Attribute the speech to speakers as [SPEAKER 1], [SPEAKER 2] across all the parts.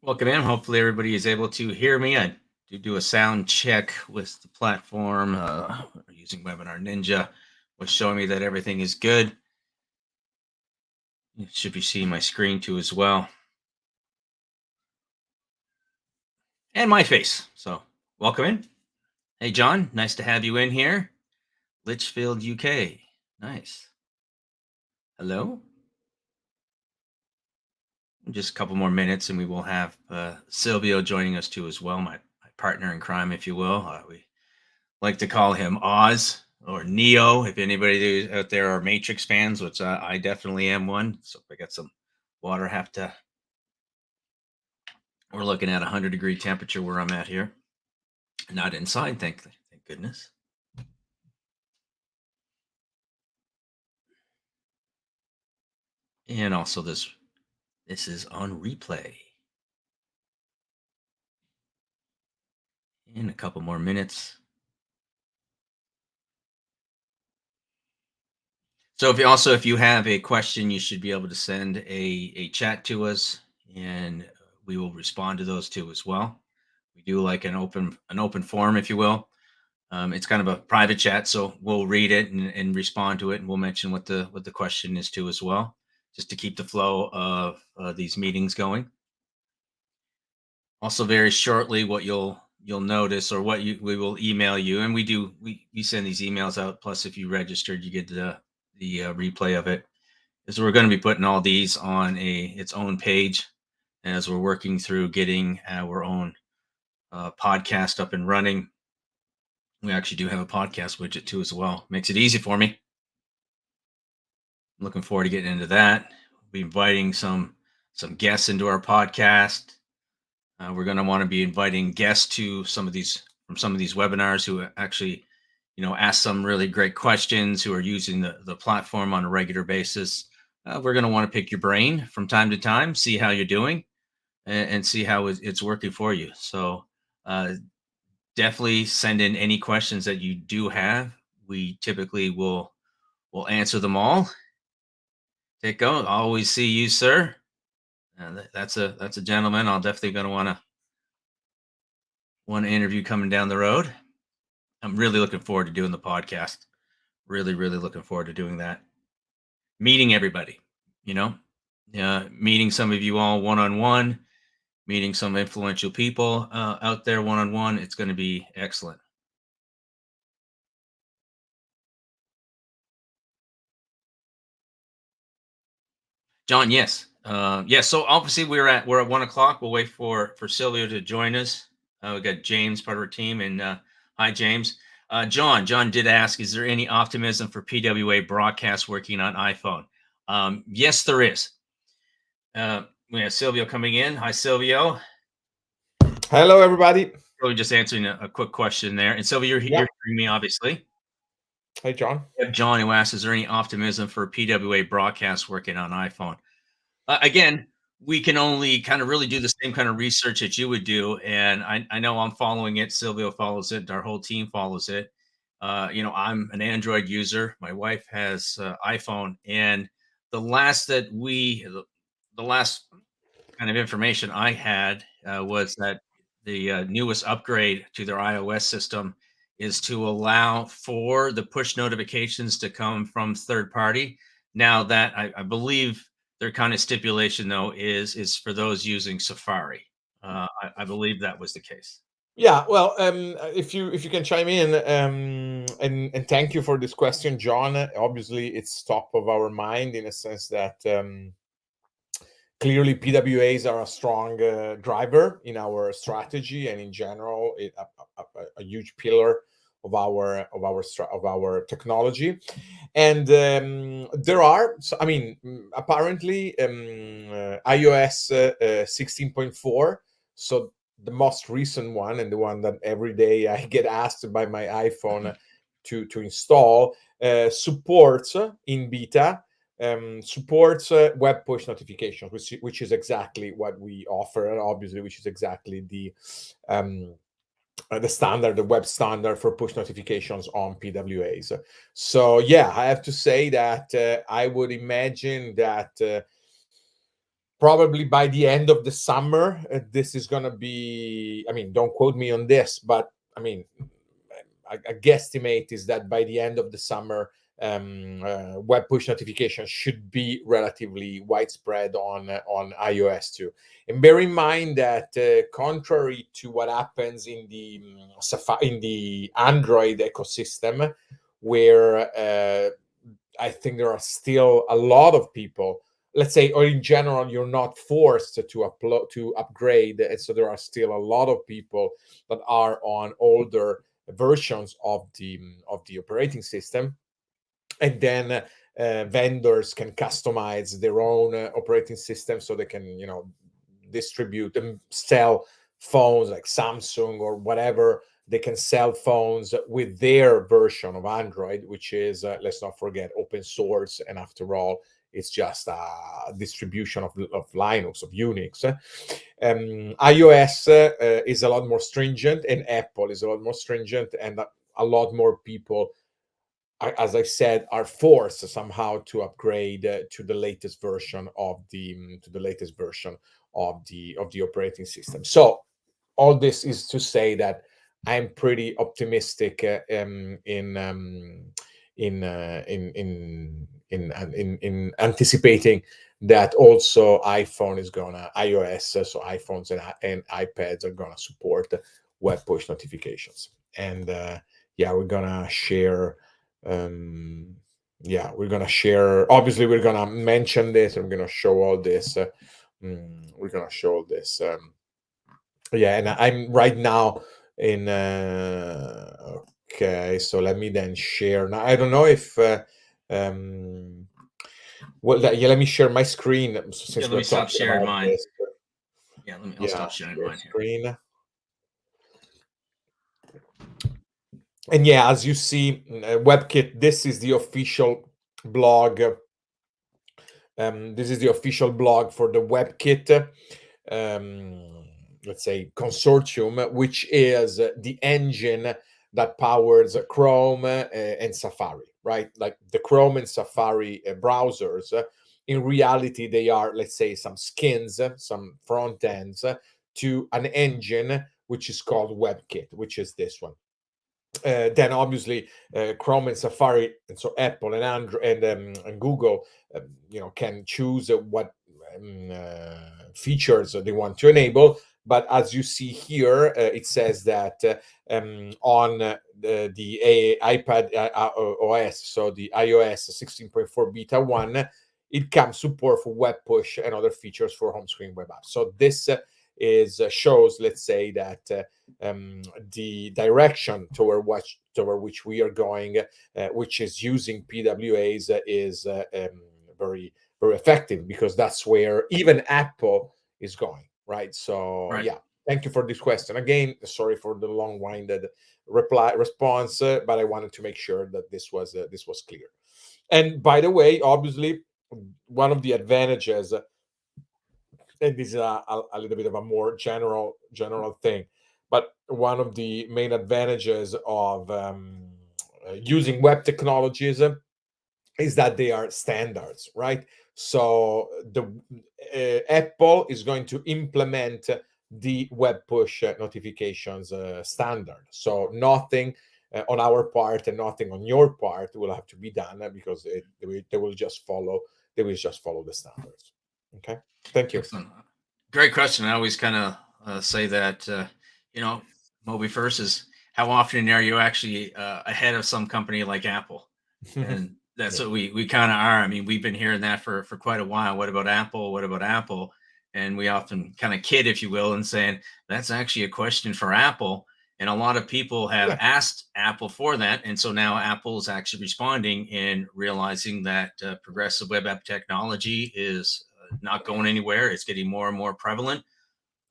[SPEAKER 1] Welcome in. Hopefully, everybody is able to hear me. I do a sound check with the platform using Webinar Ninja, was showing me that everything is good. You should be seeing my screen too as well, and my face. So, welcome in. Hey, John, nice to have you in here. Litchfield, UK. Nice. Hello. Just a couple more minutes, and we will have Silvio joining us too as well, my partner in crime, if you will. We like to call him Oz or Neo. If anybody out there are Matrix fans, which I definitely am one. So if I got some water, have to. We're looking at 100-degree temperature where I'm at here. Not inside, thank goodness. And also this is on replay. In a couple more minutes. So if you have a question, you should be able to send a chat to us, and we will respond to those too as well. We do like an open forum, if you will. It's kind of a private chat, so we'll read it and respond to it, and we'll mention what the question is too as well, just to keep the flow of these meetings going. Also, very shortly, what you'll notice, or we will email you, and we send these emails out. Plus, if you registered, you get the replay of it. Is we're going to be putting all these on its own page as we're working through getting our own podcast up and running. We actually do have a podcast widget too as well. Makes it easy for me. I'm looking forward to getting into that. We'll be inviting some guests into our podcast. We're going to want to be inviting guests to some of these webinars who actually, ask some really great questions, who are using the platform on a regular basis. We're going to want to pick your brain from time to time, see how you're doing, and see how it's working for you. So definitely send in any questions that you do have. We typically will answer them all. Take go. Always see you, sir. That's a gentleman. I'll definitely going to want to interview coming down the road. I'm really looking forward to doing the podcast. Really, really looking forward to doing that. Meeting everybody, meeting some of you all one-on-one, meeting some influential people out there one-on-one. It's going to be excellent. John, yes. Yes. So obviously we're at 1:00. We'll wait for Silvio to join us. We got James, part of our team, and hi, James. John did ask, is there any optimism for PWA broadcast working on iPhone? Yes, there is. We have Silvio coming in. Hi, Silvio.
[SPEAKER 2] Hello, everybody.
[SPEAKER 1] Really just answering a quick question there. And Silvio, you're hearing me, obviously.
[SPEAKER 2] Hey, John.
[SPEAKER 1] We have John, who asks, is there any optimism for PWA broadcast working on iPhone? Again, we can only kind of really do the same kind of research that you would do. And I know I'm following it. Silvio follows it. Our whole team follows it. I'm an Android user. My wife has iPhone. And the last kind of information I had was that the newest upgrade to their iOS system is to allow for the push notifications to come from third party. Now that I believe their kind of stipulation though is for those using Safari. I believe that was the case.
[SPEAKER 2] Yeah, well, if you can chime in, and thank you for this question, John. Obviously, it's top of our mind in a sense that clearly PWAs are a strong driver in our strategy and in general a huge pillar of our technology. And there are, so, I mean, apparently iOS 16.4, so the most recent one and the one that every day I get asked by my iPhone to install, supports in beta, supports web push notifications, which is exactly what we offer, and obviously which is exactly the standard, the web standard for push notifications on PWAs. So yeah, I have to say that I would imagine that probably by the end of the summer, this is going to be, I mean, don't quote me on this, but I mean, a guesstimate is that by the end of the summer, web push notifications should be relatively widespread on iOS too. And bear in mind that contrary to what happens in the in the Android ecosystem, where I think there are still a lot of people, let's say, or in general, you're not forced to upgrade, and so there are still a lot of people that are on older versions of the operating system, and then vendors can customize their own operating system, so they can, you know, distribute and sell phones like Samsung or whatever. They can sell phones with their version of Android, which is, let's not forget, open source, and after all, it's just a distribution of Linux, of Unix. iOS is a lot more stringent, and Apple is a lot more stringent, and a lot more people, as I said, are forced somehow to upgrade to the latest version of the operating system. So all this is to say that I'm pretty optimistic in anticipating that also iOS, so iPhones and iPads are gonna support web push notifications. And yeah, we're gonna share. We're gonna share. Obviously, we're gonna mention this. And we're gonna show all this. We're gonna show all this. And I'm right now in okay, so let me then share now. I don't know if let me share my screen since
[SPEAKER 1] let
[SPEAKER 2] we're
[SPEAKER 1] me stop
[SPEAKER 2] talking
[SPEAKER 1] sharing
[SPEAKER 2] about
[SPEAKER 1] mine.
[SPEAKER 2] this.
[SPEAKER 1] I'll stop sharing mine here.
[SPEAKER 2] Screen. And yeah, as you see, WebKit, this is the official blog. This is the official blog for the WebKit, let's say, consortium, which is the engine that powers Chrome and Safari, right? Like the Chrome and Safari browsers, in reality, they are, let's say, some skins, some front ends to an engine which is called WebKit, which is this one. Then obviously Chrome and Safari, and so Apple and Android and Google, can choose what features they want to enable. But as you see here, it says that on the iPad OS, so the iOS 16.4 beta 1, it comes support for web push and other features for home screen web apps. So this shows, let's say, that the direction toward which we are going, which is using PWAs, is very, very effective, because that's where even Apple is going, right? So
[SPEAKER 1] Right.
[SPEAKER 2] yeah, thank you for this question again. Sorry for the long-winded response, but I wanted to make sure that this was clear. And by the way, obviously, one of the advantages, and this is a little bit of a more general thing, but one of the main advantages of using web technologies is that they are standards, right? So the Apple is going to implement the web push notifications standard. So nothing on our part and nothing on your part will have to be done, because they will just follow the standards. Okay, thank you.
[SPEAKER 1] Excellent. Great question. I always kind of say that, Moby first is, how often are you actually ahead of some company like Apple? And that's
[SPEAKER 2] Yeah.
[SPEAKER 1] what we kind of are. I mean, we've been hearing that for quite a while. What about Apple? What about Apple? And we often kind of kid, if you will, and saying that's actually a question for Apple. And a lot of people have
[SPEAKER 2] Yeah.
[SPEAKER 1] asked Apple for that. And so now Apple is actually responding and realizing that progressive web app technology is not going anywhere. It's getting more and more prevalent.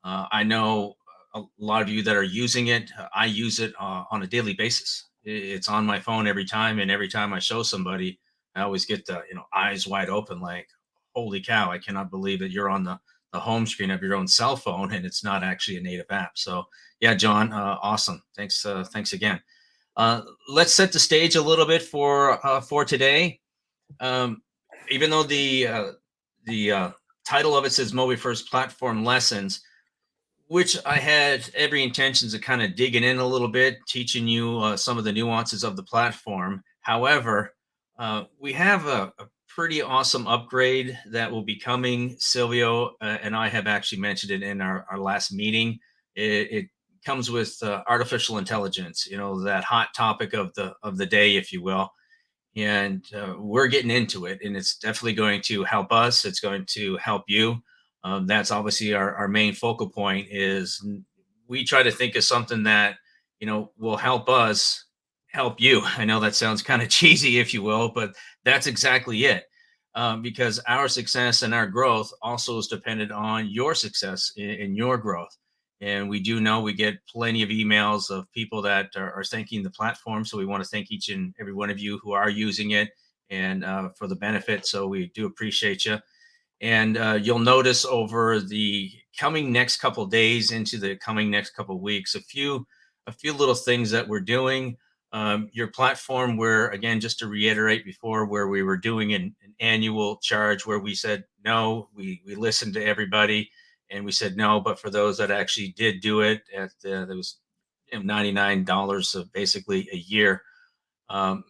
[SPEAKER 1] I know a lot of you that are using it. I use it on a daily basis. It's on my phone every time, and every time I show somebody, I always get the eyes wide open, like, "Holy cow! I cannot believe that you're on the home screen of your own cell phone, and it's not actually a native app." So, yeah, John, awesome. Thanks again. Let's set the stage a little bit for today. Even though the title of it says Mobi First Platform Lessons, which I had every intentions of kind of digging in a little bit, teaching you some of the nuances of the platform. However, we have a pretty awesome upgrade that will be coming. Silvio and I have actually mentioned it in our last meeting. It comes with artificial intelligence, that hot topic of the day, if you will. And we're getting into it, and it's definitely going to help us. It's going to help you. That's obviously our main focal point. Is we try to think of something that will help us help you. I know that sounds kind of cheesy, if you will, but that's exactly it. Because our success and our growth also is dependent on your success in your growth. And we do know we get plenty of emails of people that are thanking the platform. So we want to thank each and every one of you who are using it and for the benefit. So we do appreciate you. And you'll notice over the coming next couple days into the coming next couple weeks, a few little things that we're doing. Your platform, where again, just to reiterate before, where we were doing an annual charge, where we said no, we listened to everybody, and we said no. But for those that actually did do it, there was $99 basically a year.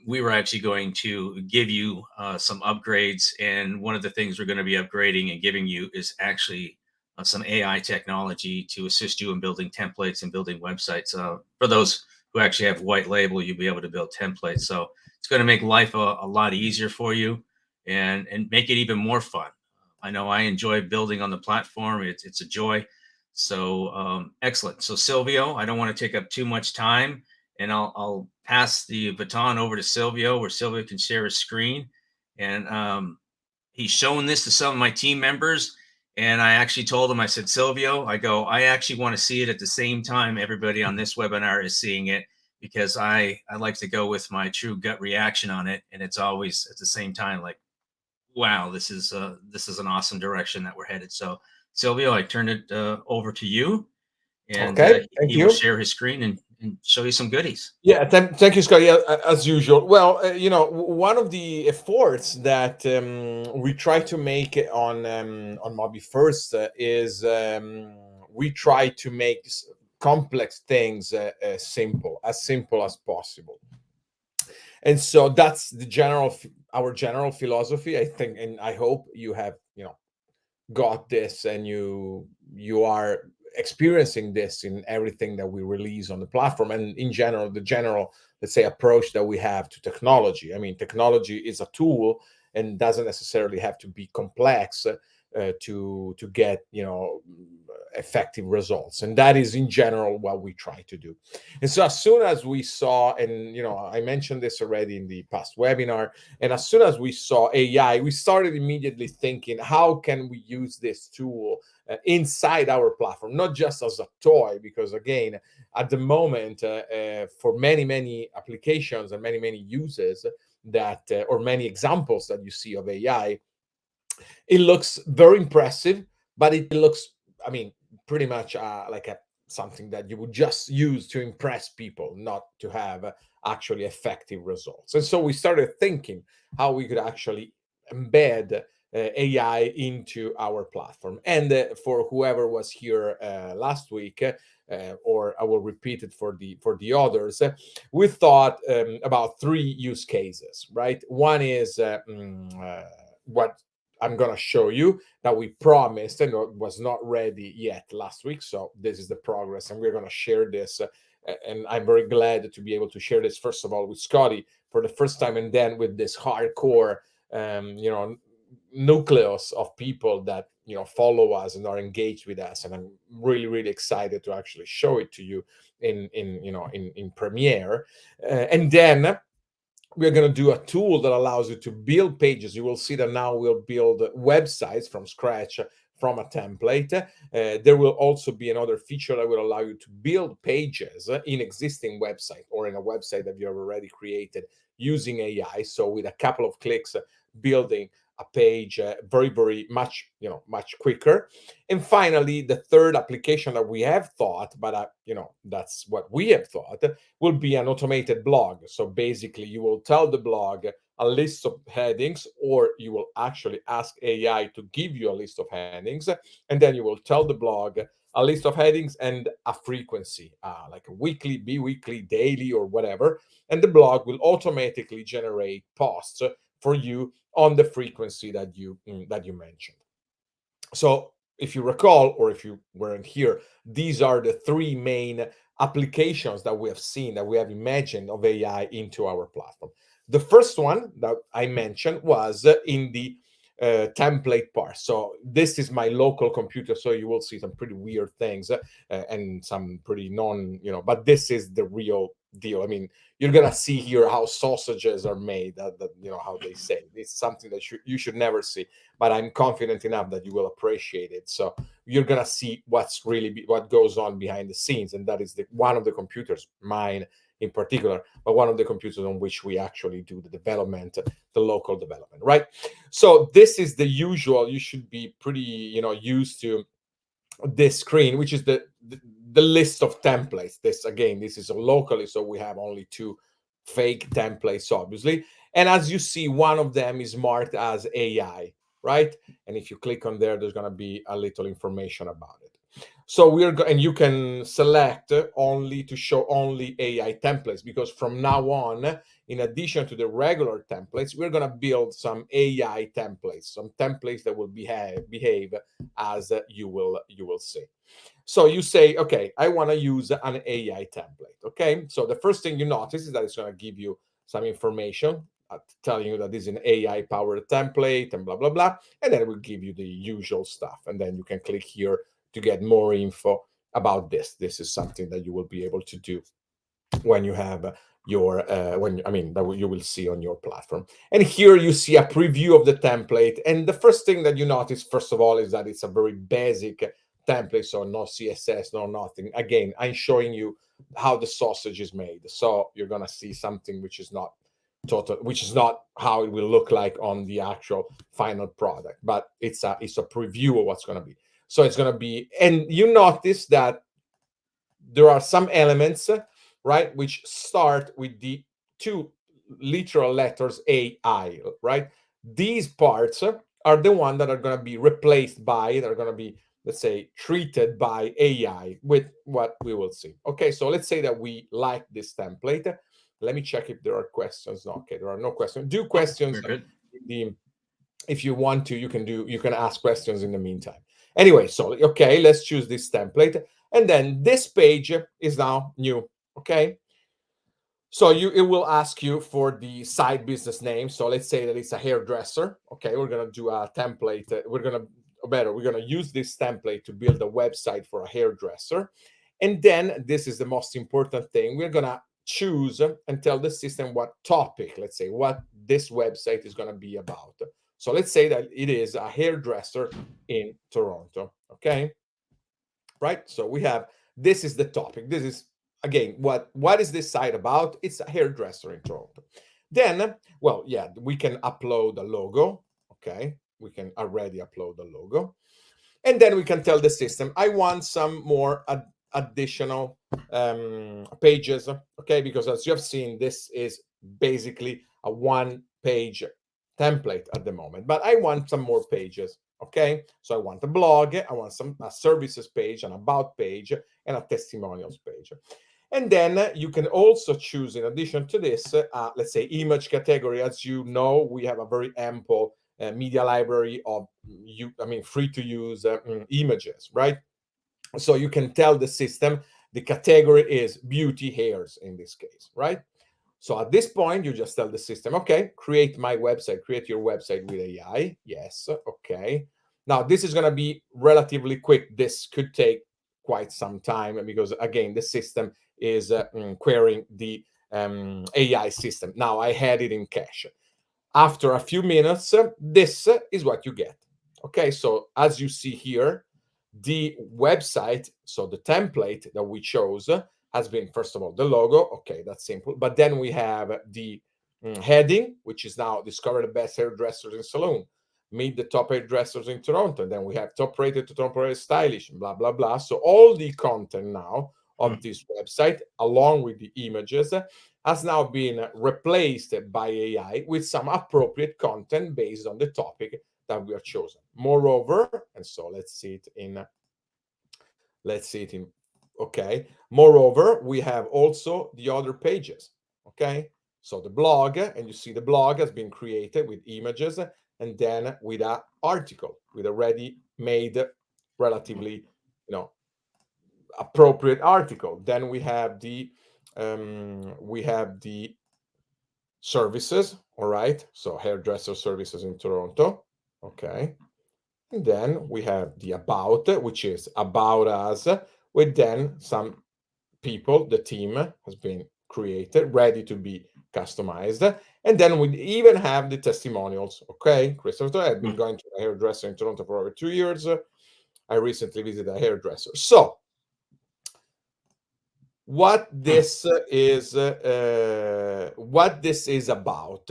[SPEAKER 1] We were actually going to give you some upgrades. And one of the things we're going to be upgrading and giving you is actually some AI technology to assist you in building templates and building websites. For those who actually have white label, you'll be able to build templates. So it's going to make life a lot easier for you and make it even more fun. I know I enjoy building on the platform. It's a joy. So excellent. So Silvio, I don't want to take up too much time, and I'll pass the baton over to Silvio, where Silvio can share his screen. And he's shown this to some of my team members. And I actually told him, I said, Silvio, I actually want to see it at the same time everybody on this webinar is seeing it, because I like to go with my true gut reaction on it. And it's always at the same time like, wow, this is an awesome direction that we're headed. So Silvio, I turn it over to you, and
[SPEAKER 2] Okay, thank
[SPEAKER 1] he will
[SPEAKER 2] you.
[SPEAKER 1] share his screen and show you some goodies.
[SPEAKER 2] Yeah, thank you, Scott. Yeah, as usual. Well, one of the efforts that we try to make on Mobi First is we try to make complex things simple as possible. And so that's our general philosophy, I think, and I hope you have got this, and you are experiencing this in everything that we release on the platform, and in general, the general, let's say, approach that we have to technology. I mean, technology is a tool and doesn't necessarily have to be complex to get effective results, and that is in general what we try to do. And so as soon as we saw, and I mentioned this already in the past webinar, and as soon as we saw AI, we started immediately thinking, how can we use this tool inside our platform, not just as a toy? Because again, at the moment, for many applications and many uses that or many examples that you see of AI, it looks very impressive, but it looks, I mean, pretty much like something that you would just use to impress people, not to have actually effective results. And so we started thinking how we could actually embed AI into our platform. And for whoever was here last week, or I will repeat it for the others, we thought about three use cases, right? One is what I'm going to show you, that we promised and was not ready yet last week. So this is the progress, and we're going to share this. And I'm very glad to be able to share this, first of all, with Scotty for the first time, and then with this hardcore, nucleus of people that follow us and are engaged with us. And I'm really excited to actually show it to you in Premiere. And then we're going to do a tool that allows you to build pages. You will see that now we'll build websites from scratch from a template. There will also be another feature that will allow you to build pages in existing website or in a website that you have already created using AI. So with a couple of clicks, building a page very much quicker. And finally, the third application that we have thought, but that's what we have thought, will be an automated blog. So basically, you will tell the blog a list of headings, or you will actually ask AI to give you a list of headings, and then you will tell the blog a list of headings and a frequency, like a weekly, bi-weekly, daily, or whatever, and the blog will automatically generate posts for you on the frequency that you mentioned. So if you recall, or if you weren't here, these are the three main applications that we have seen, that we have imagined of AI into our platform. The first one that I mentioned was in the template part. So this is my local computer, so you will see some pretty weird things and some pretty but this is the real deal. I mean, you're gonna see here how sausages are made, how they say. It's something that you should never see, but I'm confident enough that you will appreciate it. So you're gonna see what goes on behind the scenes, and that is one of the computers, mine in particular, but one of the computers on which we actually do the development, the local development, right? So this is the usual. You should be pretty, used to this screen, which is the list of templates. This is locally, so we have only two fake templates, obviously. And as you see, one of them is marked as AI, right? And if you click on there, there's going to be a little information about it. So and you can select only to show only AI templates, because from now on, in addition to the regular templates, we're going to build some AI templates, some templates that will behave as you will see. So you say, okay, I want to use an AI template. Okay, so the first thing you notice is that it's going to give you some information telling you that this is an AI powered template and blah blah blah, and then it will give you the usual stuff, and then you can click here to get more info about this. This is something that you will be able to do when you have your that you will see on your platform. And here you see a preview of the template, and the first thing that you notice, first of all, is that it's a very basic template, so no CSS, no nothing. Again, I'm showing you how the sausage is made, so you're gonna see something which is not how it will look like on the actual final product, but it's a preview of what's going to be. So it's going to be, and you notice that there are some elements, right, which start with the two literal letters AI, right? These parts are the ones that are going to be replaced by, that are going to be, let's say, treated by AI with what we will see. Okay, so let's say that we like this template. Let me check if there are questions. No, okay, there are no questions. Do questions. If you want to, you can ask questions in the meantime. Anyway, so okay, let's choose this template, and then this page is now new. Okay, so it will ask you for the side business name. So let's say that it's a hairdresser. Okay, we're gonna do a template. We're gonna use this template to build a website for a hairdresser, and then this is the most important thing. We're gonna choose and tell the system what topic, let's say, what this website is going to be about. So let's say that it is a hairdresser in Toronto. Okay, right? So we have, this is the topic. This is, again, what is this site about? It's a hairdresser in Toronto. Then, well, yeah, we can upload a logo. Okay, we can already upload the logo, and then we can tell the system, I want some more additional pages. Okay, because as you have seen, this is basically a one-page template at the moment, but I want some more pages. Okay, so I want a blog, I want a services page, an about page, and a testimonials page. And then you can also choose, in addition to this, let's say, image category. As you know, we have a very ample media library of free to use images, right? So you can tell the system the category is beauty hairs in this case, right? So at this point, you just tell the system, okay, create my website, create your website with AI. Yes, okay. Now, this is going to be relatively quick. This could take quite some time because, again, the system is querying the AI system. Now, I had it in cache. After a few minutes, this is what you get. Okay, so as you see here, the website, so the template that we chose has been, first of all, the logo. Okay, that's simple. But then we have the heading, which is now discover the best hairdressers in saloon, meet the top hairdressers in Toronto. And then we have top rated to top rated stylish, blah, blah, blah. So all the content now of this website, along with the images, has now been replaced by AI with some appropriate content based on the topic that we are chosen. Moreover, and so let's see it in, okay. Moreover, we have also the other pages, okay. So the blog, and you see the blog has been created with images and then with an article, with a ready-made, relatively, appropriate article. Then we have the services, all right. So hairdresser services in Toronto, okay. And then we have the about, which is about us, with then some people, the team has been created, ready to be customized. And then we even have the testimonials. Okay, Christopher, I've been going to a hairdresser in Toronto for over 2 years. I recently visited a hairdresser. So what this is about.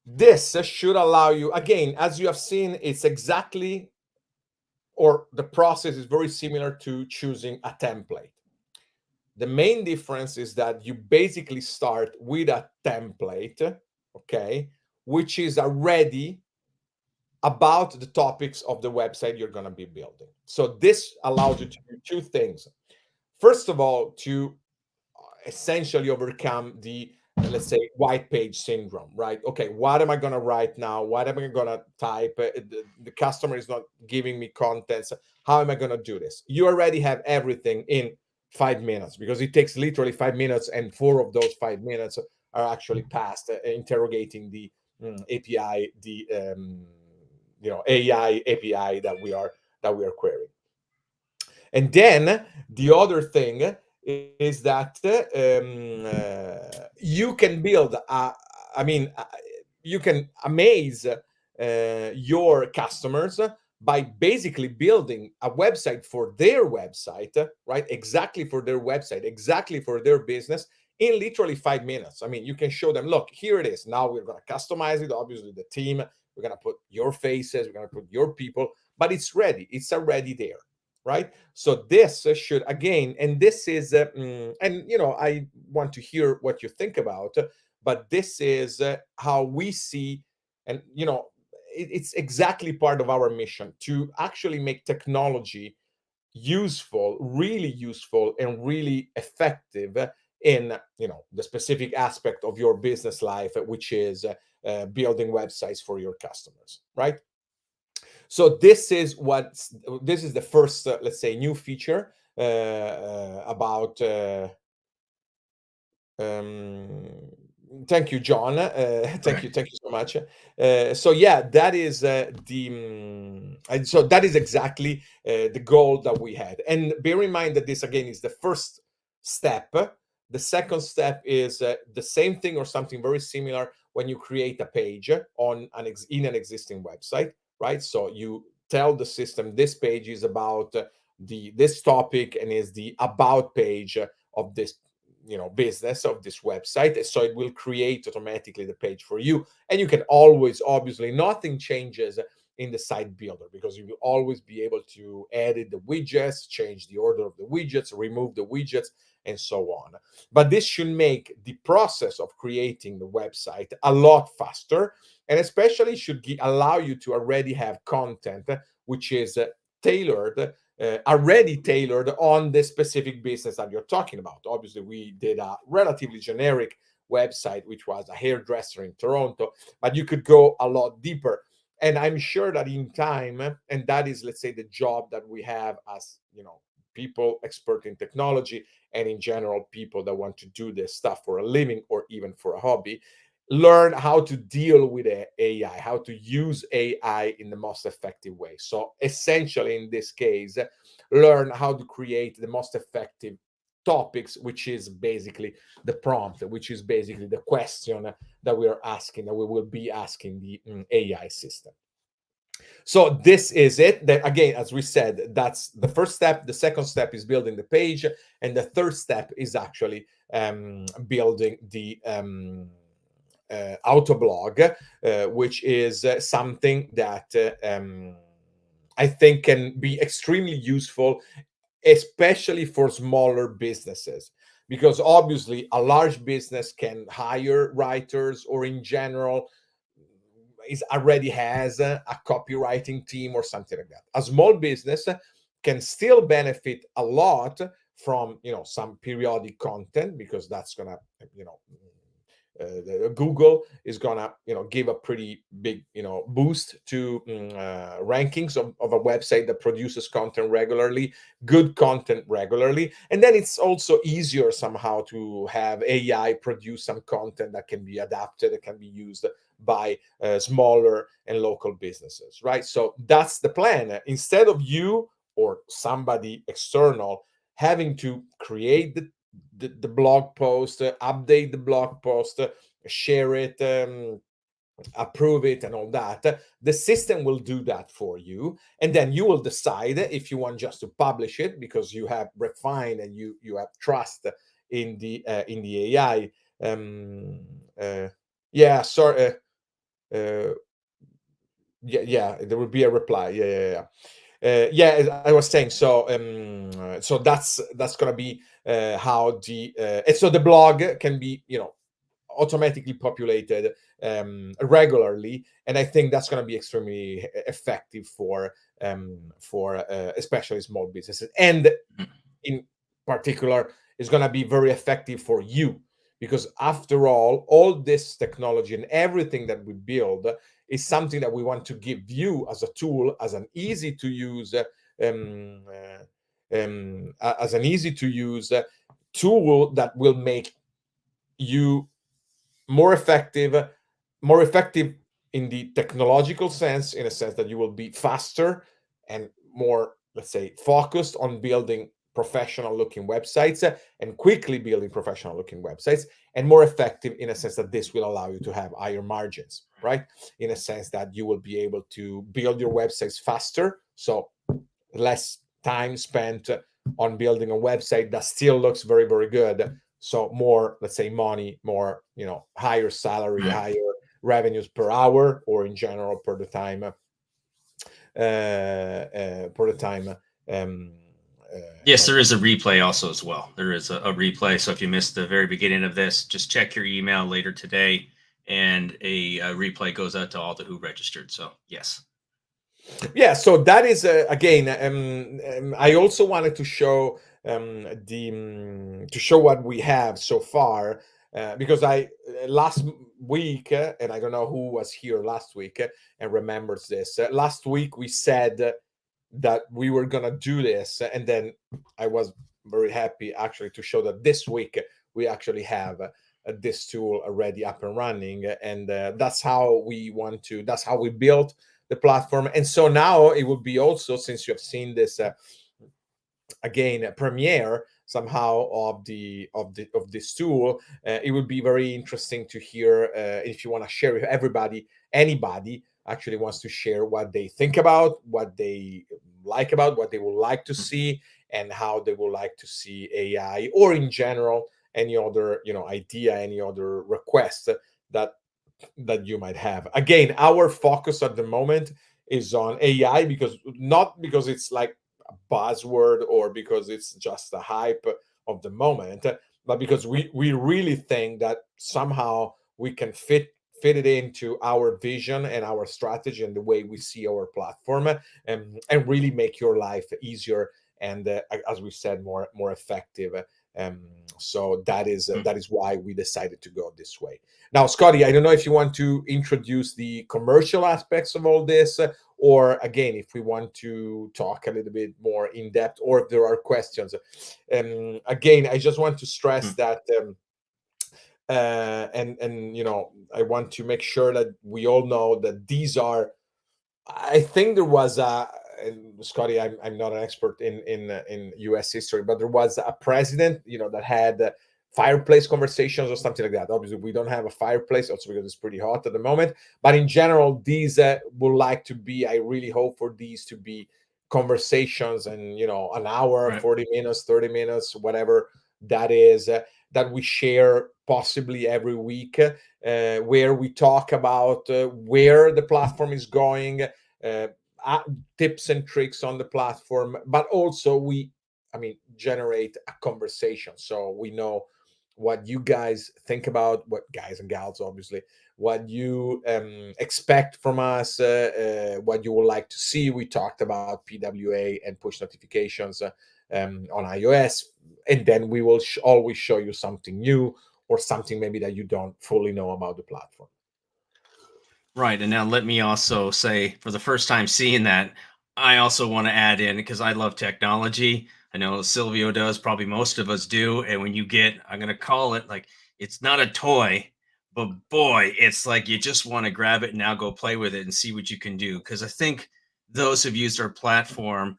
[SPEAKER 2] This should allow you, again, as you have seen, it's exactly, or the process is very similar to choosing a template. The main difference is that you basically start with a template, okay, which is already about the topics of the website you're going to be building. So this allows you to do two things. First of all, to essentially overcome the, let's say, white page syndrome, right? Okay, what am I going to write now? What am I going to type? The customer is not giving me contents. How am I going to do this? You already have everything in 5 minutes, because it takes literally 5 minutes, and 4 of those 5 minutes are actually passed interrogating the API, the AI API that we are querying. And then the other thing is that you can build you can amaze your customers by basically building a website for their website, right? Exactly for their website, exactly for their business, in literally 5 minutes. I mean, you can show them, look, here it is. Now we're going to customize it. Obviously, the team, we're going to put your faces, we're going to put your people, but it's ready. It's already there, right? So this should, again, and this is, and I want to hear what you think about, but this is how we see, and it's exactly part of our mission to actually make technology useful, really useful, and really effective in the specific aspect of your business life, which is building websites for your customers, right? So this is the first, let's say, new feature about. Thank you, John. Thank you so much. So yeah, that is so that is exactly the goal that we had. And bear in mind that this again is the first step. The second step is the same thing or something very similar when you create a page in an existing website, right? So you tell the system this page is about this topic and is the about page of this business of this website, so it will create automatically the page for you. And you can always, obviously, nothing changes in the site builder, because you will always be able to edit the widgets, change the order of the widgets, remove the widgets, and so on. But this should make the process of creating the website a lot faster, and especially should allow you to already have content which is tailored, already tailored on the specific business that you're talking about. Obviously, we did a relatively generic website, which was a hairdresser in Toronto, but you could go a lot deeper. And I'm sure that in time, and that is, let's say, the job that we have as, people expert in technology, and in general, people that want to do this stuff for a living or even for a hobby, learn how to deal with AI, how to use AI in the most effective way. So essentially, in this case, learn how to create the most effective topics, which is basically the prompt, which is basically the question that we are asking, that we will be asking the AI system. So this is it. That, again, as we said, that's the first step. The second step is building the page, and the third step is actually building the Autoblog, which is something that I think can be extremely useful, especially for smaller businesses, because obviously a large business can hire writers, or in general is already has a copywriting team or something like that. A small business can still benefit a lot from, some periodic content, because that's gonna, Google is gonna, give a pretty big, boost to rankings of a website that produces content regularly, good content regularly. And then it's also easier somehow to have AI produce some content that can be adapted, that can be used by smaller and local businesses, right? So that's the plan. Instead of you or somebody external having to create the blog post, update the blog post, share it, approve it, and all that, the system will do that for you. And then you will decide if you want just to publish it because you have refined and you have trust in the AI. Yeah, sorry. Yeah, there will be a reply. Yeah, I was saying, so that's gonna be how the and so the blog can be, automatically populated regularly, and I think that's going to be extremely effective for especially small businesses, and in particular is going to be very effective for you, because after all this technology and everything that we build is something that we want to give you as a tool, as an easy to use as an easy to use tool that will make you more effective, more effective in the technological sense, in a sense that you will be faster and more, let's say, focused on building professional looking websites, and quickly building professional looking websites, and more effective in a sense that this will allow you to have higher margins, right? In a sense that you will be able to build your websites faster, so less time spent on building a website that still looks very, very good. So more, let's say, money, more, higher salary,
[SPEAKER 1] Right.
[SPEAKER 2] higher revenues per hour, or in general per the time, per the time. Um,
[SPEAKER 1] Yes, there is a replay also as well. There is a replay. So if you missed the very beginning of this, just check your email later today, and a replay goes out to all the who registered. So yes.
[SPEAKER 2] yeah, so that is again, I also wanted to show to show what we have so far, because I last week, and I don't know who was here last week and remembers this, last week we said that we were gonna do this, and then I was very happy actually to show that this week we actually have this tool already up and running, and that's how we want to, that's how we built the platform. And so now it would be also, since you have seen this again premiere somehow of this tool, it would be very interesting to hear if you want to share with everybody, anybody actually wants to share what they think about, what they like about, what they would like to see, and how they would like to see AI, or in general any other, idea, any other request that you might have. Again, our focus at the moment is on AI, because not because it's like a buzzword or because it's just a hype of the moment, but because we really think that somehow we can fit it into our vision and our strategy and the way we see our platform, and really make your life easier, and as we said, more effective. um, so that is why we decided to go this way. Now, Scotty, I don't know if you want to introduce the commercial aspects of all this, or again, if we want to talk a little bit more in depth, or if there are questions. Again, I just want to stress that, and I want to make sure that we all know that these are. I think there was a. And Scotty, I'm not an expert in U.S. history, but there was a president, that had fireplace conversations or something like that. Obviously, we don't have a fireplace, also because it's pretty hot at the moment. But in general, these would like to be. I really hope for these to be conversations, and an hour,
[SPEAKER 1] Right.
[SPEAKER 2] 40 minutes, 30 minutes, whatever that is, that we share possibly every week, where we talk about where the platform is going. Uh, tips and tricks on the platform, but also we generate a conversation, so we know what you guys think about, what guys and gals, obviously, what you expect from us, what you would like to see. We talked about PWA and push notifications on iOS, and then we will always show you something new or something maybe that you don't fully know about the platform.
[SPEAKER 1] Right. And now let me also say, for the first time seeing that, I also want to add in, because I love technology. I know Silvio does, probably most of us do. And when you get, I'm going to call it like, it's not a toy, but boy, it's like you just want to grab it and now go play with it and see what you can do. Because I think those who've used our platform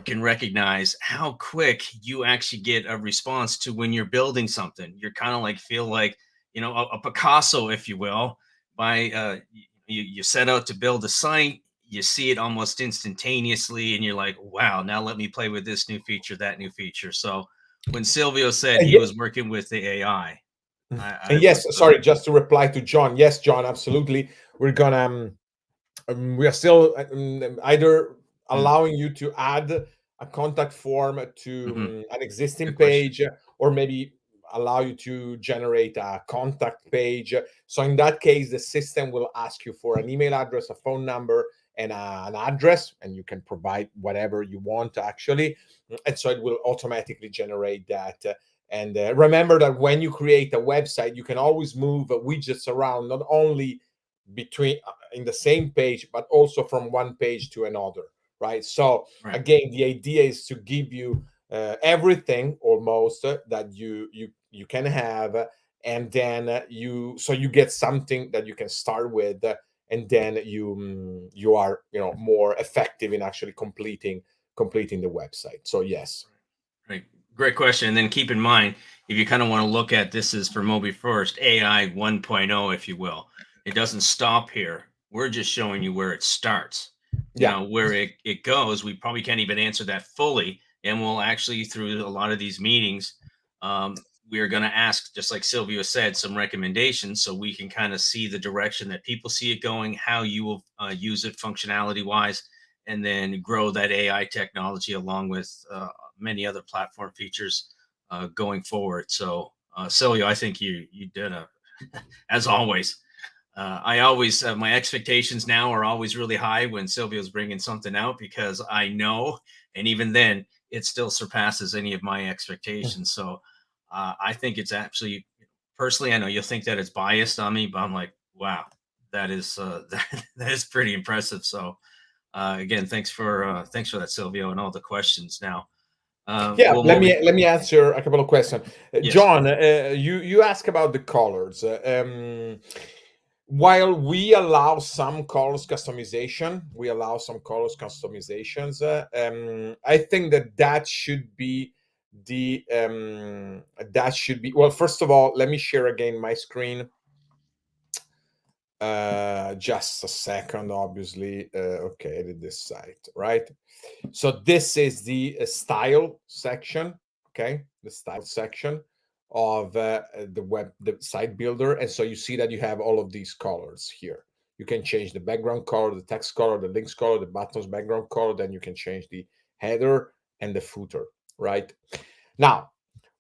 [SPEAKER 1] can recognize how quick you actually get a response to when you're building something. You're kind of like, feel like, a Picasso, if you will, by you set out to build a site, you see it almost instantaneously, and you're like, wow, now let me play with this new feature, that new feature. So when Silvio said
[SPEAKER 2] And
[SPEAKER 1] he was working with the AI, I
[SPEAKER 2] and
[SPEAKER 1] was
[SPEAKER 2] yes, sorry, just to reply to John. Yes, John, absolutely. We're gonna we are still either allowing you to add a contact form to an existing
[SPEAKER 1] good question.
[SPEAKER 2] page, or maybe allow you to generate a contact page. So in that case, the system will ask you for an email address, a phone number, and an address, and you can provide whatever you want actually, and so it will automatically generate that. And remember that when you create a website, you can always move widgets around, not only between in the same page, but also from one page to another, right? So
[SPEAKER 1] Right.
[SPEAKER 2] again, the idea is to give you everything almost that you can have, and then you get something that you can start with, and then you are more effective in actually completing the website. So yes.
[SPEAKER 1] Right. Great question. And then keep in mind, if you kind of want to look at this as for MobiFirst, AI 1.0, if you will, it doesn't stop here. We're just showing you where it starts.
[SPEAKER 2] Yeah.
[SPEAKER 1] Now, where it goes, we probably can't even answer that fully. And we'll actually, through a lot of these meetings, we're going to ask, just like Silvio said, some recommendations so we can kind of see the direction that people see it going, how you will use it functionality wise, and then grow that AI technology along with many other platform features going forward. So, Silvio, I think you did as always. I always my expectations now are always really high when Silvio's bringing something out, because I know, and even then, it still surpasses any of my expectations. So, I think it's actually, personally, I know you'll think that it's biased on me, but I'm like, wow, that is that is pretty impressive. So, again, thanks for that, Silvio, and all the questions. Now,
[SPEAKER 2] Yeah,
[SPEAKER 1] we'll
[SPEAKER 2] let
[SPEAKER 1] move.
[SPEAKER 2] me answer a couple of questions.
[SPEAKER 1] Yes.
[SPEAKER 2] John, you ask about the colors. While we allow some colors customization, we allow some colors customizations. I think that should be that should be, well, first of all, let me share again my screen. Just a second, obviously. Okay, I did this site, right? So this is the style section, okay? The style section of the site builder. And so you see that you have all of these colors here. You can change the background color, the text color, the links color, the buttons background color. Then you can change the header and the footer, right? Now,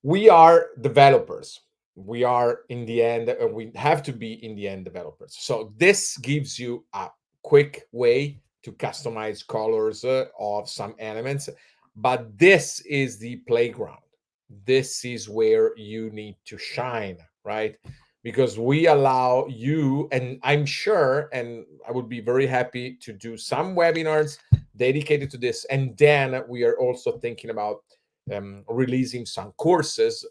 [SPEAKER 2] we are developers. We are in the end, we have to be in the end developers. So this gives you a quick way to customize colors of some elements, but this is the playground. This is where you need to shine, right? Because we allow you, and I'm sure, and I would be very happy to do some webinars dedicated to this. And then we are also thinking about releasing some courses,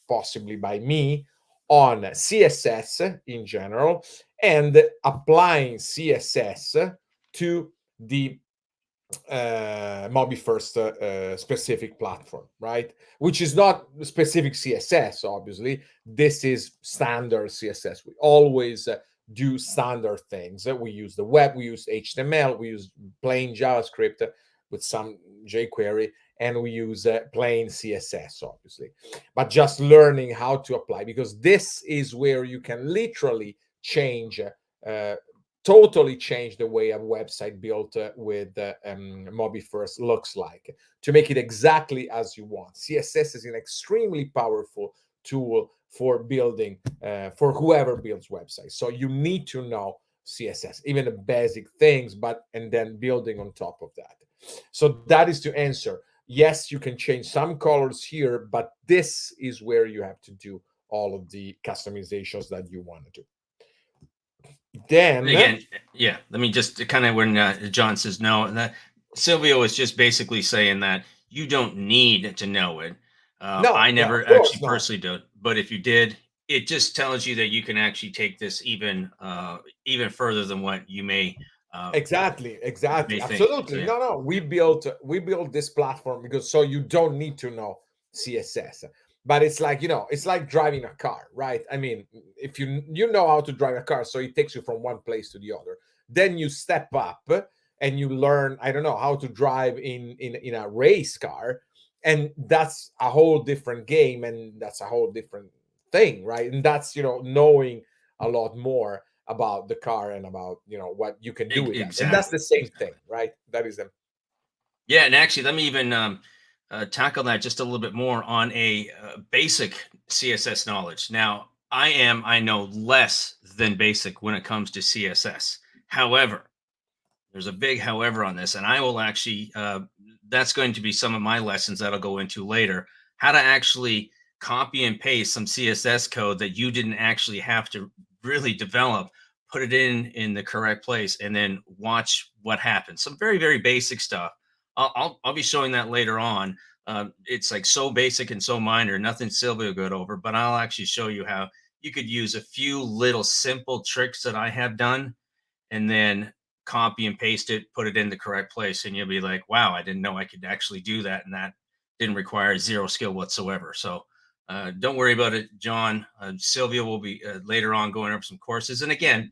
[SPEAKER 2] possibly by me, on CSS in general, and applying CSS to the MobiFirst specific platform, right? Which is not specific CSS, obviously. This is standard CSS. We always do standard things. We use the web, we use HTML, we use plain JavaScript with some jQuery, and we use plain CSS, obviously. But just learning how to apply, because this is where you can literally change totally changed the way a website built with MobiFirst looks like, to make it exactly as you want. CSS is an extremely powerful tool for building, for whoever builds websites. So you need to know CSS, even the basic things, but and then building on top of that. So that is to answer. Yes, you can change some colors here, but this is where you have to do all of the customizations that you want to do.
[SPEAKER 1] And
[SPEAKER 2] Then,
[SPEAKER 1] again, yeah, let me just kind of when John says no, and that Silvio is just basically saying that you don't need to know it. I
[SPEAKER 2] no, no, of
[SPEAKER 1] never
[SPEAKER 2] course
[SPEAKER 1] actually
[SPEAKER 2] not.
[SPEAKER 1] personally do, but if you did, it just tells you that you can actually take this even further than what you uh,
[SPEAKER 2] Exactly,
[SPEAKER 1] may
[SPEAKER 2] exactly,
[SPEAKER 1] think. So
[SPEAKER 2] absolutely.
[SPEAKER 1] yeah,
[SPEAKER 2] No, no, we built this platform because so you don't need to know CSS. But it's like, it's like driving a car, right? I mean, if you know how to drive a car, so it takes you from one place to the other. Then you step up and you learn, I don't know, how to drive in a race car, and that's a whole different game, and that's a whole different thing, right? And that's, knowing a lot more about the car and about what you can do with that, and that's the
[SPEAKER 1] exactly,
[SPEAKER 2] same thing,
[SPEAKER 1] exactly.
[SPEAKER 2] right? That is
[SPEAKER 1] Yeah, and actually, let me even tackle that just a little bit more on a basic CSS knowledge. Now, I know less than basic when it comes to CSS. However, there's a big however on this, and I will actually, that's going to be some of my lessons that I'll go into later. How to actually copy and paste some CSS code that you didn't actually have to really develop, put it in the correct place, and then watch what happens. Some very, very basic stuff. I'll be showing that later on. It's like so basic and so minor, nothing Silvio good over, but I'll actually show you how you could use a few little simple tricks that I have done and then copy and paste it, put it in the correct place, and you'll be like, "Wow, I didn't know I could actually do that," and that didn't require zero skill whatsoever. So don't worry about it, John. Sylvia will be later on going over some courses, and again,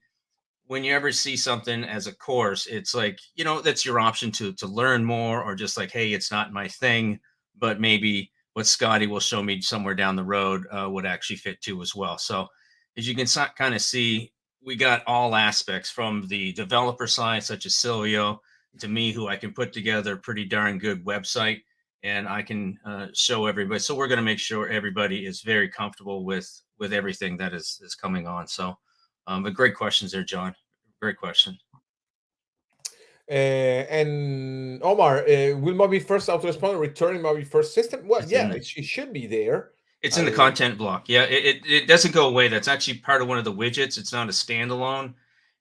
[SPEAKER 1] when you ever see something as a course, it's like that's your option to learn more, or just like, hey, it's not my thing, but maybe what Scotty will show me somewhere down the road would actually fit too as well. So as you can kind of see, we got all aspects from the developer side, such as Silvio, to me, who I can put together a pretty darn good website, and I can show everybody. So we're going to make sure everybody is very comfortable with everything that is coming on. So, but great questions there, John. Great question.
[SPEAKER 2] and Omar, will Mobi first autoresponder return in Mobi first system? Well,
[SPEAKER 1] It's
[SPEAKER 2] yeah,
[SPEAKER 1] in
[SPEAKER 2] it should be there.
[SPEAKER 1] it's in the
[SPEAKER 2] I
[SPEAKER 1] content block. Yeah, it doesn't go away. That's actually part of one of the widgets. It's not a standalone,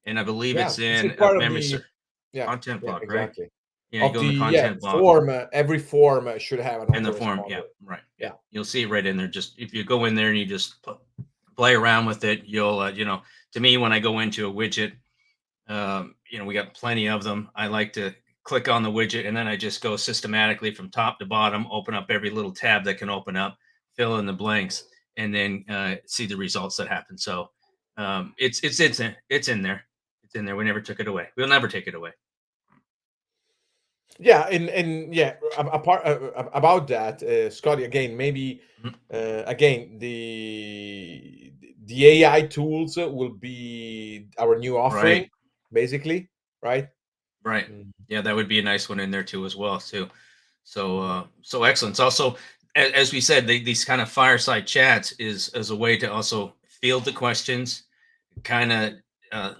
[SPEAKER 1] and I believe
[SPEAKER 2] Yeah,
[SPEAKER 1] it's
[SPEAKER 2] it's a
[SPEAKER 1] in
[SPEAKER 2] part of
[SPEAKER 1] memory
[SPEAKER 2] the, yeah,
[SPEAKER 1] content
[SPEAKER 2] yeah,
[SPEAKER 1] block, right?
[SPEAKER 2] exactly,
[SPEAKER 1] Yeah, you
[SPEAKER 2] of
[SPEAKER 1] go
[SPEAKER 2] the,
[SPEAKER 1] in the
[SPEAKER 2] yeah,
[SPEAKER 1] content block
[SPEAKER 2] form. Every form should have an
[SPEAKER 1] in the form. Yeah,
[SPEAKER 2] autoresponder.
[SPEAKER 1] right. Yeah,
[SPEAKER 2] Yeah.
[SPEAKER 1] you'll see it right in there. Just if you go in there and you just play around with it, you'll To me, when I go into a widget, we got plenty of them. I like to click on the widget and then I just go systematically from top to bottom, open up every little tab that can open up, fill in the blanks, and then see the results that happen. So it's in there. It's in there. We never took it away. We'll never take it away.
[SPEAKER 2] Yeah, and yeah, apart about that, Scotty, again, maybe
[SPEAKER 1] Mhm.
[SPEAKER 2] again, the AI tools will be our new
[SPEAKER 1] Right,
[SPEAKER 2] offering, basically, right?
[SPEAKER 1] right.
[SPEAKER 2] Mm.
[SPEAKER 1] Yeah, that would be a nice one in there too as well too. So excellent. It's also, as we said, these kind of fireside chats is a way to also field the questions, kind of uh,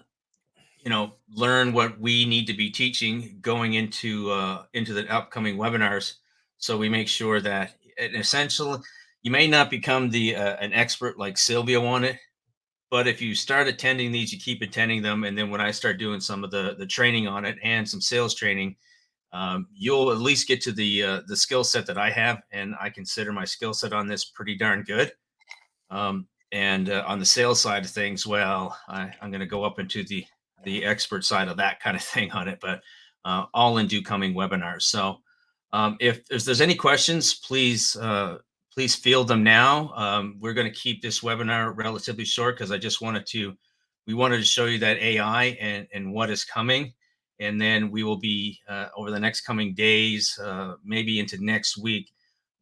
[SPEAKER 1] learn what we need to be teaching going into the upcoming webinars, so we make sure that an essential, you may not become the an expert like Sylvia on it, but if you start attending these, you keep attending them, and then when I start doing some of the training on it and some sales training, you'll at least get to the skill set that I have, and I consider my skill set on this pretty darn good. And on the sales side of things, well, I'm going to go up into the expert side of that kind of thing on it, but all in due coming webinars. So if there's any questions, please field them now. We're going to keep this webinar relatively short because we wanted to show you that AI and what is coming. And then we will be over the next coming days, maybe into next week,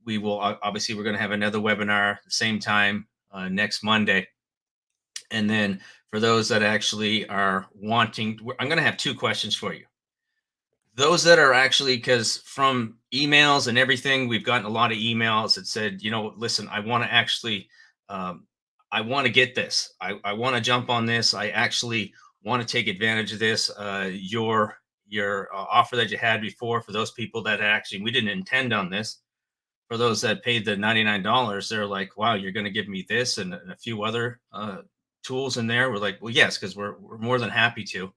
[SPEAKER 1] we will obviously we're going to have another webinar at the same time next Monday. And then for those that actually are wanting. I'm going to have two questions for you. Those that are actually, because from emails and everything, we've gotten a lot of emails that said, listen, I want to actually, um, I want to get this. I want to jump on this. I actually want to take advantage of this. Your offer that you had before, for those people that actually, we didn't intend on this. For those that paid the $99, they're like, wow, you're going to give me this and a few other tools in there. We're like, well, yes, because we're more than happy to.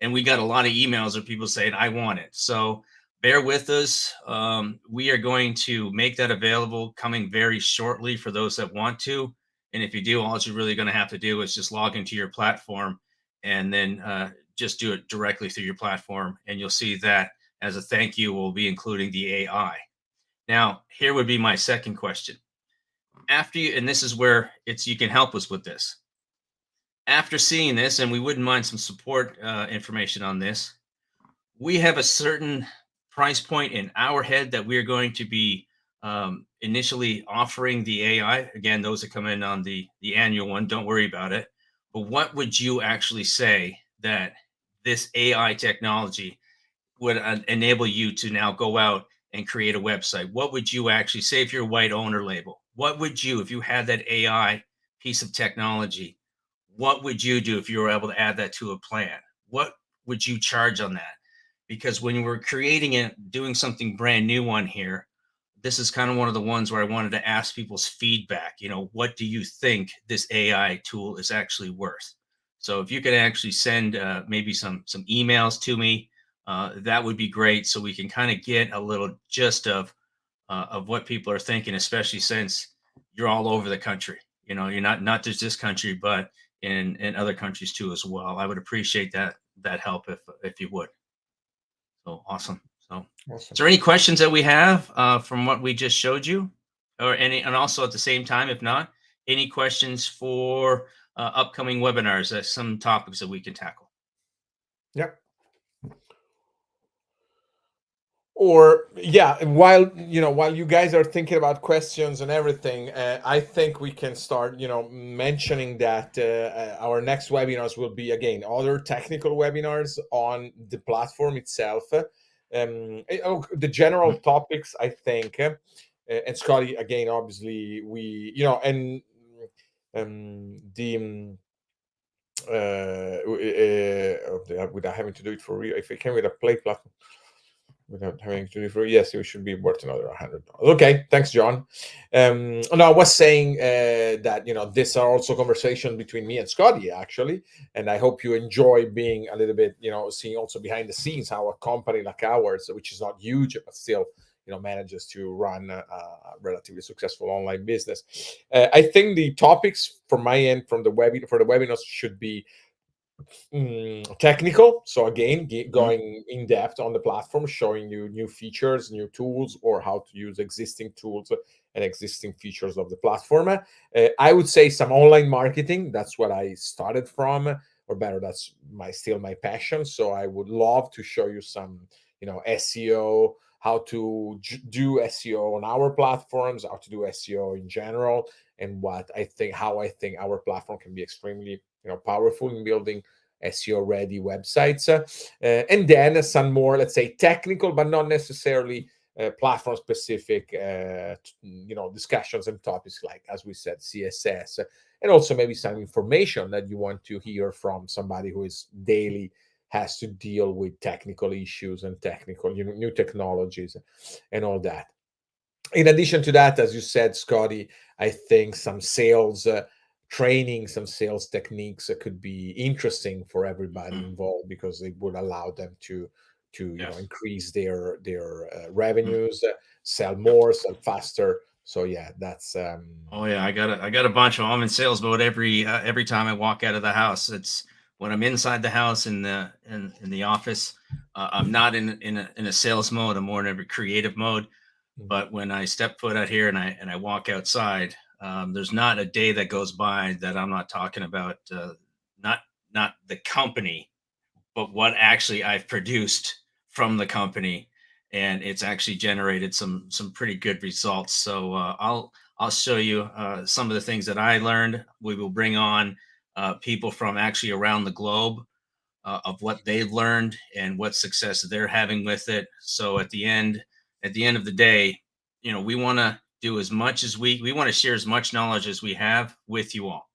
[SPEAKER 1] And we got a lot of emails of people saying, I want it. So bear with us. We are going to make that available coming very shortly for those that want to. And if you do, all you're really going to have to do is just log into your platform and then just do it directly through your platform. And you'll see that as a thank you, we'll be including the AI. Now, here would be my second question. After you, and this is where you can help us with this. After seeing this, and we wouldn't mind some support information on this, we have a certain price point in our head that we're going to be initially offering the AI. Again, those that come in on the annual one, don't worry about it. But what would you actually say that this AI technology would enable you to now go out and create a website? What would you actually say if you're a white owner label? What would you, if you had that AI piece of technology, what would you do if you were able to add that to a plan? What would you charge on that? Because when we're creating it, doing something brand new on here, this is kind of one of the ones where I wanted to ask people's feedback. What do you think this AI tool is actually worth? So if you could actually send maybe some emails to me, that would be great, so we can kind of get a little gist of what people are thinking, especially since you're all over the country. You're not just this country, but in other countries too as well. I would appreciate that help if you would. So awesome. So is
[SPEAKER 2] Awesome.
[SPEAKER 1] there any questions that we have from what we just showed you, or any, and also at the same time, if not, any questions for upcoming webinars, some topics that we can tackle?
[SPEAKER 2] Yeah. Or yeah, while you guys are thinking about questions and everything, I think we can start mentioning that our next webinars will be, again, other technical webinars on the platform itself. The general topics, I think, and Scotty, again, obviously, we and the without having to do it for real, if we can with a play platform, without having to do for, yes, it should be worth another $100. Okay, thanks, John. No, I was saying that these are also conversation between me and Scotty, actually, and I hope you enjoy being a little bit, seeing also behind the scenes how a company like ours, which is not huge but still manages to run a relatively successful online business. I think the topics from my end, for the webinars, should be technical. So again, going in depth on the platform, showing you new features, new tools, or how to use existing tools and existing features of the platform. I would say some online marketing. That's what I started from, or better, that's still my passion. So I would love to show you some, SEO, how to do SEO on our platforms, how to do SEO in general, and how I think our platform can be extremely, powerful in building SEO ready websites, and then some more, let's say, technical but not necessarily platform specific discussions and topics, like, as we said, CSS, and also maybe some information that you want to hear from somebody who is daily has to deal with technical issues and technical new technologies and all that. In addition to that, as you said, Scotty, I think some sales training, some sales techniques could be interesting for everybody involved, because it would allow them to
[SPEAKER 1] Yes.
[SPEAKER 2] increase their revenues, sell more, sell faster. So yeah, that's
[SPEAKER 1] Oh yeah, I got a bunch of them. I'm in sales mode every time I walk out of the house. It's when I'm inside the house in the office. I'm not in a sales mode. I'm more in a creative mode. But when I step foot out here and I walk outside, there's not a day that goes by that I'm not talking about not the company, but what actually I've produced from the company, and it's actually generated some pretty good results. So I'll show you some of the things that I learned. We will bring on people from actually around the globe of what they've learned and what success they're having with it. So at the end of the day, we want to do as much as we want to share as much knowledge as we have with you all.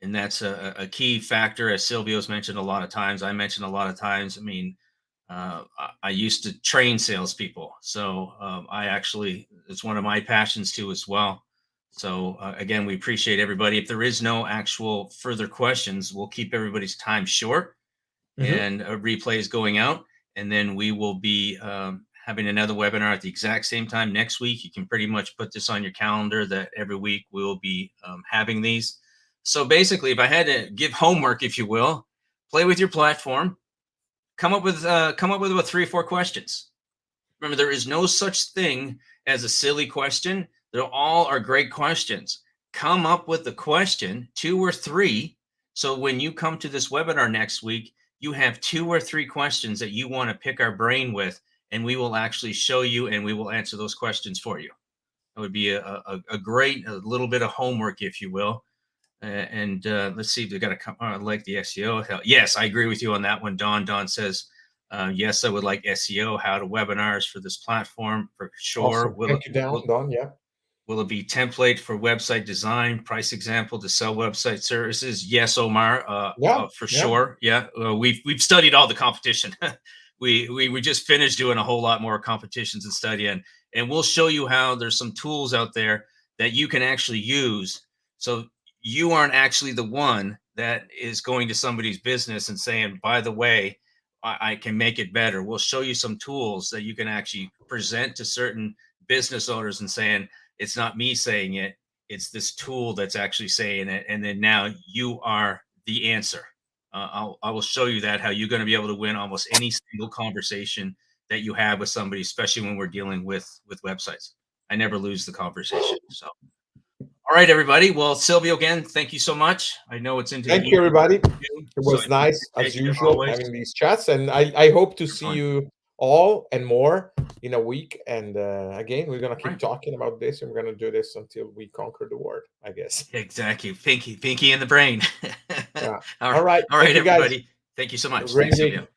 [SPEAKER 1] And that's a key factor, as Silvio's mentioned a lot of times. I mentioned a lot of times. I mean, I used to train salespeople, so it's one of my passions too as well. So again, we appreciate everybody. If there is no actual further questions, we'll keep everybody's time short, and a replay is going out, and then we will be having another webinar at the exact same time next week. You can pretty much put this on your calendar that every week we'll be having these. So basically, if I had to give homework, if you will, play with your platform, come up with about 3 or 4 questions. Remember, there is no such thing as a silly question. They all are great questions. Come up with the question, 2 or 3. So when you come to this webinar next week, you have 2 or 3 questions that you want to pick our brain with, and we will actually show you and we will answer those questions for you. That would be a great little bit of homework, if you will. And let's see if they got to like the SEO. Yes, I agree with you on that one. Don says, yes, I would like SEO, how to webinars for this platform for sure.
[SPEAKER 2] Awesome. Thank you, Don. Yeah.
[SPEAKER 1] Will it be template for website design, price example to sell website services? Yes, Omar, for sure. Yeah, we've studied all the competition. we just finished doing a whole lot more competitions and studying, and we'll show you how there's some tools out there that you can actually use. So you aren't actually the one that is going to somebody's business and saying, by the way, I can make it better. We'll show you some tools that you can actually present to certain business owners and saying, it's not me saying it, it's this tool that's actually saying it. And then now you are the answer. I will show you that, how you're going to be able to win almost any single conversation that you have with somebody, especially when we're dealing with websites. I never lose the conversation. So. All right, everybody. Well, Silvio, again, thank you so much. I know it's into
[SPEAKER 2] thank you, everybody. It was nice as usual having these chats, and I hope to see you all and more in a week. And again, we're gonna keep talking about this, and we're gonna do this until we conquer the world, I guess.
[SPEAKER 1] Exactly. Pinky in the brain.
[SPEAKER 2] Yeah. All right,
[SPEAKER 1] everybody. Thank you so much. Thanks, Silvio.